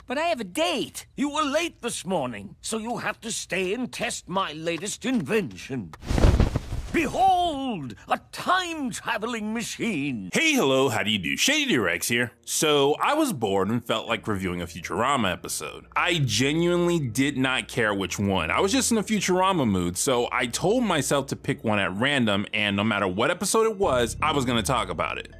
But I have a date. You were late this morning, so you have to stay and test my latest invention. Behold, a time-traveling machine. Hey, hello, how do you do? ShadyDRX here. So, I was bored and felt like reviewing a Futurama episode. I genuinely did not care which one. I was just in a Futurama mood, so I told myself to pick one at random, and no matter what episode it was, I was gonna talk about it.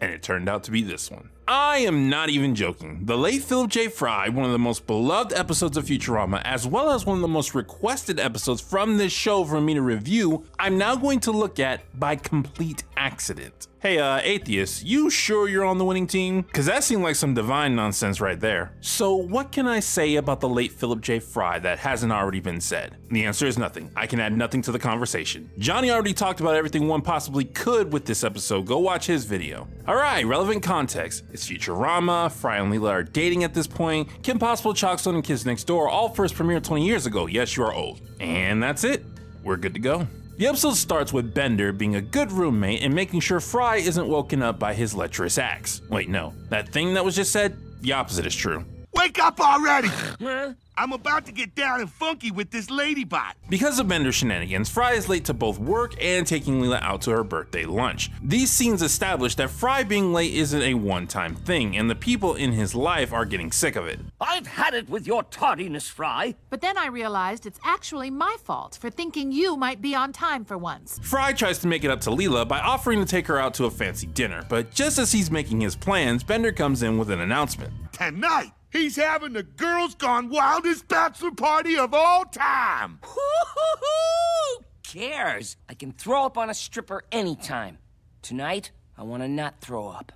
And it turned out to be this one. I am not even joking. The late Philip J. Fry, one of the most beloved episodes of Futurama, as well as one of the most requested episodes from this show for me to review, I'm now going to look at by complete accident. Hey, Atheist, you sure you're on the winning team? Cause that seemed like some divine nonsense right there. So what can I say about the late Philip J. Fry that hasn't already been said? The answer is nothing. I can add nothing to the conversation. Johnny already talked about everything one possibly could with this episode. Go watch his video. Alright, relevant context. It's Futurama, Fry and Leela are dating at this point, Kim Possible, Chalkstone, and Kids Next Door all first premiered 20 years ago. Yes, you are old. And that's it. We're good to go. The episode starts with Bender being a good roommate and making sure Fry isn't woken up by his lecherous axe. Wait, no, that thing that was just said, the opposite is true. Wake up already! Huh? I'm about to get down and funky with this ladybot. Because of Bender's shenanigans, Fry is late to both work and taking Leela out to her birthday lunch. These scenes establish that Fry being late isn't a one-time thing, and the people in his life are getting sick of it. I've had it with your tardiness, Fry. But then I realized it's actually my fault for thinking you might be on time for once. Fry tries to make it up to Leela by offering to take her out to a fancy dinner, but just as he's making his plans, Bender comes in with an announcement. Tonight, he's having the Girls Gone Wildest bachelor party of all time. Who cares? I can throw up on a stripper anytime. Tonight, I want to not throw up.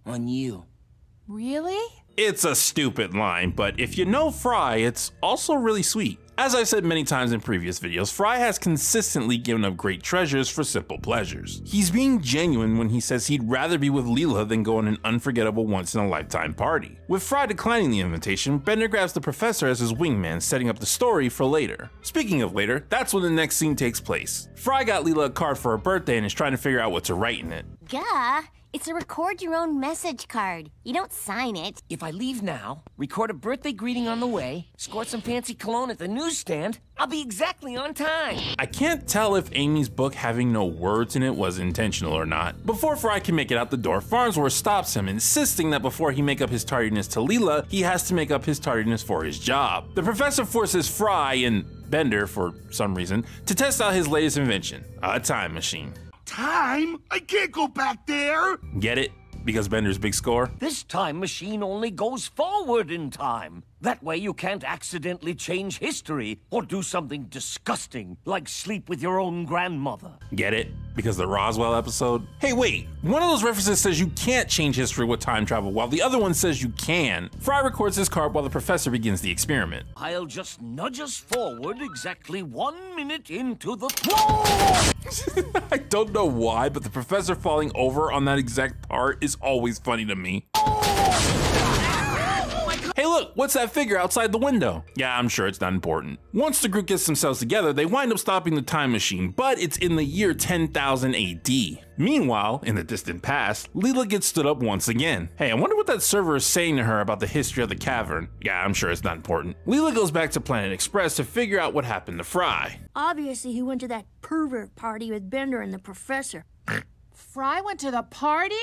On you. Really? It's a stupid line, but if you know Fry, it's also really sweet. As I've said many times in previous videos, Fry has consistently given up great treasures for simple pleasures. He's being genuine when he says he'd rather be with Leela than go on an unforgettable once-in-a-lifetime party. With Fry declining the invitation, Bender grabs the professor as his wingman, setting up the story for later. Speaking of later, that's when the next scene takes place. Fry got Leela a card for her birthday and is trying to figure out what to write in it. Gah! It's a record your own message card. You don't sign it. If I leave now, record a birthday greeting on the way, score some fancy cologne at the newsstand, I'll be exactly on time. I can't tell if Amy's book having no words in it was intentional or not. Before Fry can make it out the door, Farnsworth stops him, insisting that before he make up his tardiness to Leela, he has to make up his tardiness for his job. The professor forces Fry and Bender, for some reason, to test out his latest invention, a time machine. Time? I can't go back there. Get it? Because Bender's big score? This time machine only goes forward in time. That way you can't accidentally change history or do something disgusting like sleep with your own grandmother. Get it? Because the Roswell episode? Hey wait, one of those references says you can't change history with time travel while the other one says you can. Fry records his card while the professor begins the experiment. I'll just nudge us forward exactly 1 minute into the floor. I don't know why, but the professor falling over on that exact part is always funny to me. Hey look, what's that figure outside the window? Yeah, I'm sure it's not important. Once the group gets themselves together, they wind up stopping the time machine, but it's in the year 10,000 AD. Meanwhile, in the distant past, Leela gets stood up once again. Hey, I wonder what that server is saying to her about the history of the cavern. Yeah, I'm sure it's not important. Leela goes back to Planet Express to figure out what happened to Fry. Obviously, he went to that pervert party with Bender and the professor. Fry went to the party?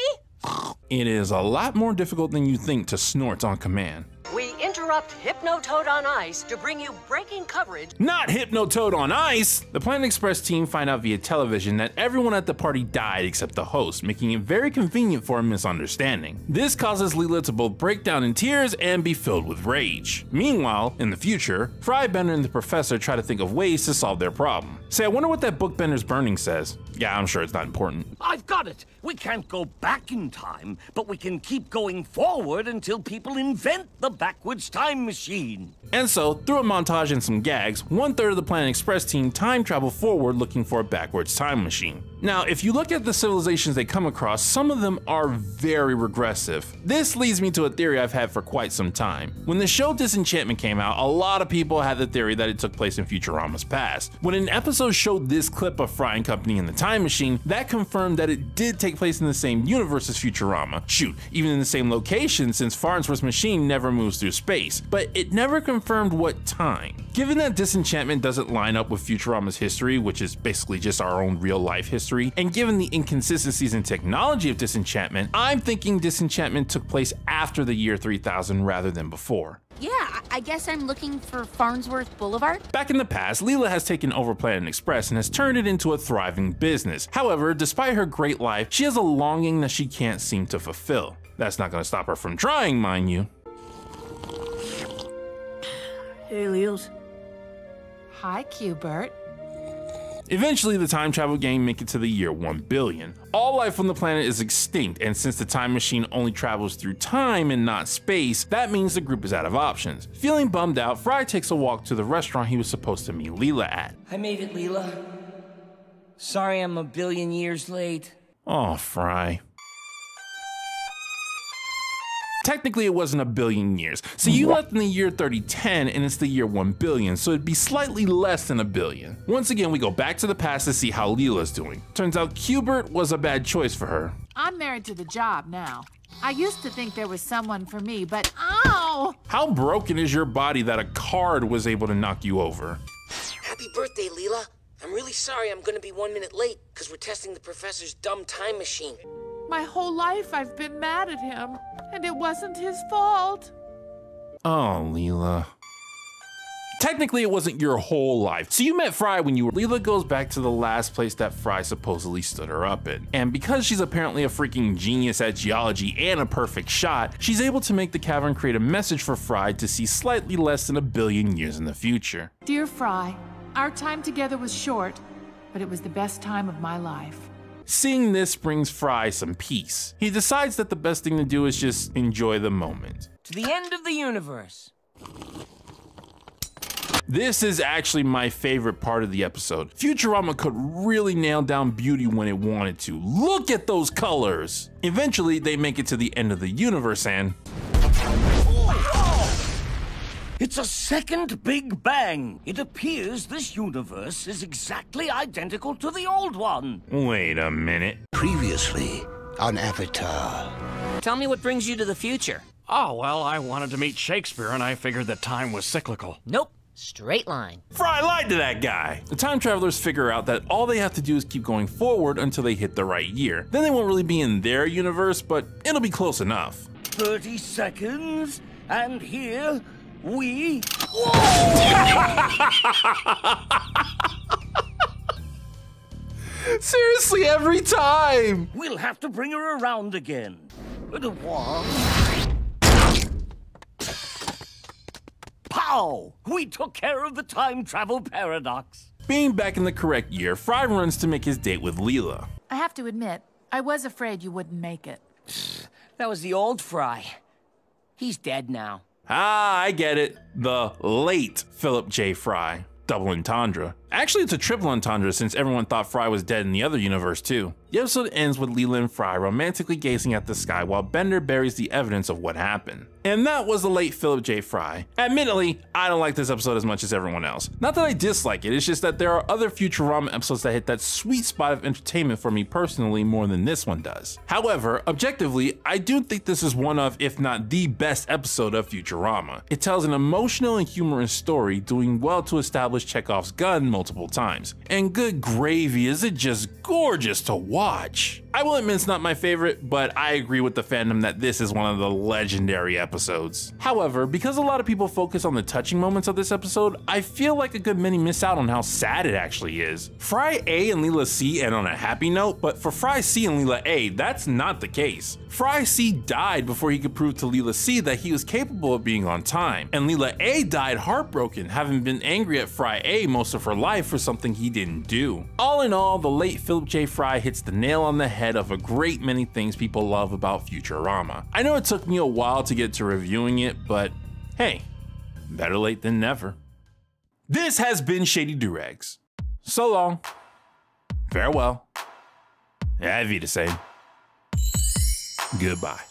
It is a lot more difficult than you think to snort on command. We interrupt Hypnotoad on Ice to bring you breaking coverage. Not Hypnotoad on Ice! The Planet Express team find out via television that everyone at the party died except the host, making it very convenient for a misunderstanding. This causes Leela to both break down in tears and be filled with rage. Meanwhile, in the future, Fry, Bender, and the professor try to think of ways to solve their problem. Say, I wonder what that book Bender's burning says. Yeah, I'm sure it's not important. I've got it. We can't go back in time, but we can keep going forward until people invent the backwards time machine. And so, through a montage and some gags, 1/3 of the Planet Express team time travel forward looking for a backwards time machine. Now, if you look at the civilizations they come across, some of them are very regressive. This leads me to a theory I've had for quite some time. When the show Disenchantment came out, a lot of people had the theory that it took place in Futurama's past. When an episode showed this clip of Fry and Company in the time machine, that confirmed that it did take place in the same universe as Futurama. Shoot, even in the same location, since Farnsworth's machine never moves through space, but it never confirmed what time. Given that Disenchantment doesn't line up with Futurama's history, which is basically just our own real life history, and given the inconsistencies in technology of Disenchantment, I'm thinking Disenchantment took place after the year 3000 rather than before. Yeah, I guess I'm looking for Farnsworth Boulevard. Back in the past, Leela has taken over Planet Express and has turned it into a thriving business. However, despite her great life, she has a longing that she can't seem to fulfill. That's not going to stop her from trying, mind you. Hey, Leels. Hi, Q-Bert. Eventually, the time travel gang make it to the year 1 billion. All life on the planet is extinct, and since the time machine only travels through time and not space, that means the group is out of options. Feeling bummed out, Fry takes a walk to the restaurant he was supposed to meet Leela at. I made it, Leela. Sorry I'm a billion years late. Oh, Fry. Technically, it wasn't a billion years. So you left in the year 3010 and it's the year 1 billion, so it'd be slightly less than a billion. Once again, we go back to the past to see how Leela's doing. Turns out Q-Bert was a bad choice for her. I'm married to the job now. I used to think there was someone for me, but ow! How broken is your body that a card was able to knock you over? Happy birthday, Leela. I'm really sorry I'm gonna be 1 minute late, because we're testing the professor's dumb time machine. My whole life I've been mad at him, and it wasn't his fault. Oh, Leela. Technically, it wasn't your whole life. So you met Fry when you were. Leela goes back to the last place that Fry supposedly stood her up in. And because she's apparently a freaking genius at geology and a perfect shot, she's able to make the cavern create a message for Fry to see slightly less than a billion years in the future. Dear Fry, our time together was short, but it was the best time of my life. Seeing this brings Fry some peace. He decides that the best thing to do is just enjoy the moment. To the end of the universe. This is actually my favorite part of the episode. Futurama could really nail down beauty when it wanted to. Look at those colors! Eventually, they make it to the end of the universe and... It's a second Big Bang. It appears this universe is exactly identical to the old one. Wait a minute. Previously on Avatar. Tell me what brings you to the future. Oh, well, I wanted to meet Shakespeare and I figured that time was cyclical. Nope. Straight line. Fry lied to that guy. The time travelers figure out that all they have to do is keep going forward until they hit the right year. Then they won't really be in their universe, but it'll be close enough. 30 seconds, and here we... Seriously, every time! We'll have to bring her around again. Pow! We took care of the time travel paradox. Being back in the correct year, Fry runs to make his date with Leela. I have to admit, I was afraid you wouldn't make it. That was the old Fry. He's dead now. Ah, I get it. The late Philip J. Fry. Double entendre. Actually, it's a triple entendre since everyone thought Fry was dead in the other universe too. The episode ends with Leela and Fry romantically gazing at the sky while Bender buries the evidence of what happened. And that was the late Philip J. Fry. Admittedly, I don't like this episode as much as everyone else. Not that I dislike it, it's just that there are other Futurama episodes that hit that sweet spot of entertainment for me personally more than this one does. However, objectively, I do think this is one of, if not the best episode of Futurama. It tells an emotional and humorous story, doing well to establish Chekhov's gun multiple times. And good gravy, is it just gorgeous to watch. I will admit it's not my favorite, but I agree with the fandom that this is one of the legendary episodes. However, because a lot of people focus on the touching moments of this episode, I feel like a good many miss out on how sad it actually is. Fry A and Leela C end on a happy note, but for Fry C and Leela A, that's not the case. Fry C died before he could prove to Leela C that he was capable of being on time, and Leela A died heartbroken, having been angry at Fry A most of her life for something he didn't do. All in all, the late Philip J. Fry hits the nail on the head of a great many things people love about Futurama. I know it took me a while to get to reviewing it, but hey, better late than never. This has been Shady Durags. So long. Farewell. Auf Wiedersehen. Goodbye.